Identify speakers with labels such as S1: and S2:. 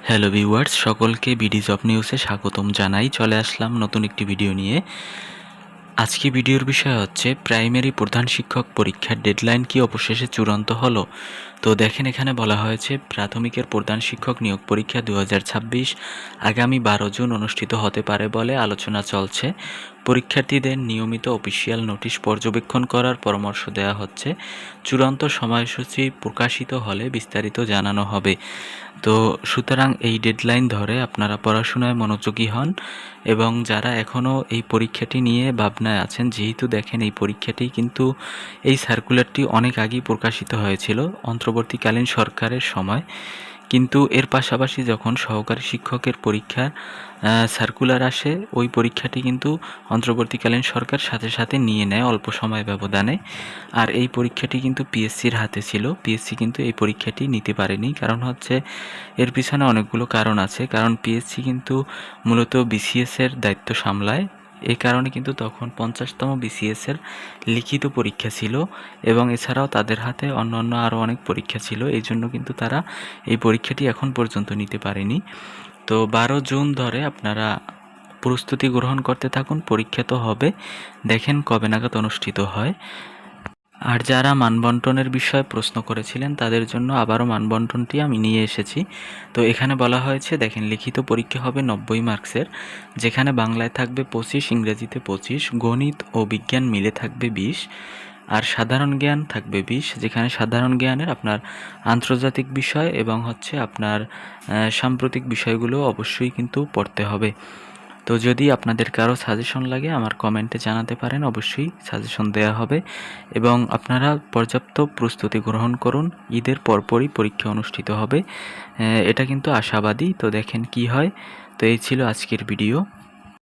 S1: Hello viewers, সকলকে BD job নিউজে স্বাগতম জানাই। চলে আসলাম নতুন একটি ভিডিও নিয়ে। আজকে ভিডিওর বিষয় হচ্ছে প্রাইমারি প্রধান শিক্ষক পরীক্ষার ডেডলাইন কি অবশেষে চূড়ান্ত হলো। তো দেখেন, এখানে বলা হয়েছে প্রাথমিকের প্রধান শিক্ষক নিয়োগ পরীক্ষা 2026 আগামী 12 জুন অনুষ্ঠিত হতে পারে বলে আলোচনা চলছে। পরীক্ষার্থীদের নিয়মিত অফিসিয়াল নোটিশ পর্যবেক্ষণ করার পরামর্শ দেওয়া হচ্ছে। চূড়ান্ত সময়সূচি প্রকাশিত হলে বিস্তারিত জানানো হবে। তো সুতরাং এই ডেডলাইন ধরে আপনারা পড়াশোনায় মনোযোগী হন, এবং যারা এখনও এই পরীক্ষাটি নিয়ে ভাবনায় আছেন, যেহেতু দেখেন এই পরীক্ষাটি কিন্তু এই সার্কুলারটি অনেক আগেই প্রকাশিত হয়েছিল অন্তর্বর্তীকালীন সরকারের সময়, কিন্তু এর পাশাপাশি যখন সহকারী শিক্ষকের পরীক্ষার সার্কুলার আসে, ওই পরীক্ষাটি কিন্তু অন্তর্বর্তীকালীন সরকার সাথে সাথে নিয়ে নেয় অল্প সময় ব্যবধানে। আর এই পরীক্ষাটি কিন্তু পিএসসির হাতে ছিল, পিএসসি কিন্তু এই পরীক্ষাটি নিতে পারেনি। কারণ হচ্ছে এর পিছনে অনেকগুলো কারণ আছে। কারণ পিএসসি কিন্তু মূলত বিসিএসের দায়িত্ব সামলায়। এই কারণে কিন্তু তখন 50তম বিসিএসের লিখিত পরীক্ষা ছিল, এবং এছাড়াও তাদের হাতে অন্যান্য আরও অনেক পরীক্ষা ছিল। এই জন্য কিন্তু তারা এই পরীক্ষাটি এখন পর্যন্ত নিতে পারেনি। তো 12 জুন ধরে আপনারা প্রস্তুতি গ্রহণ করতে থাকুন। পরীক্ষা তো হবে, দেখেন কবে নাগাদ অনুষ্ঠিত হয়। আর যারা মানবন্টনের বিষয়ে প্রশ্ন করেছিলেন তাদের জন্য আবারও মানবন্টনটি আমি নিয়ে এসেছি। তো এখানে বলা হয়েছে, দেখেন, লিখিত পরীক্ষা হবে 90 মার্কসের, যেখানে বাংলায় থাকবে 25, ইংরেজিতে 25, গণিত ও বিজ্ঞান মিলে থাকবে 20, আর সাধারণ জ্ঞান থাকবে 20, যেখানে সাধারণ জ্ঞানের আপনার আন্তর্জাতিক বিষয় এবং হচ্ছে আপনার সাম্প্রতিক বিষয়গুলো অবশ্যই কিন্তু পড়তে হবে। তো যদি আপনাদের কারো সাজেশন লাগে আমার কমেন্টে জানাতে পারেন, অবশ্যই সাজেশন দেওয়া হবে। এবং আপনারা পর্যাপ্ত প্রস্তুতি গ্রহণ করুন, ঈদের পরপরই পরীক্ষা অনুষ্ঠিত হবে, এটা কিন্তু আশাবাদী। তো দেখেন কি হয়। তো এই ছিল আজকের ভিডিও।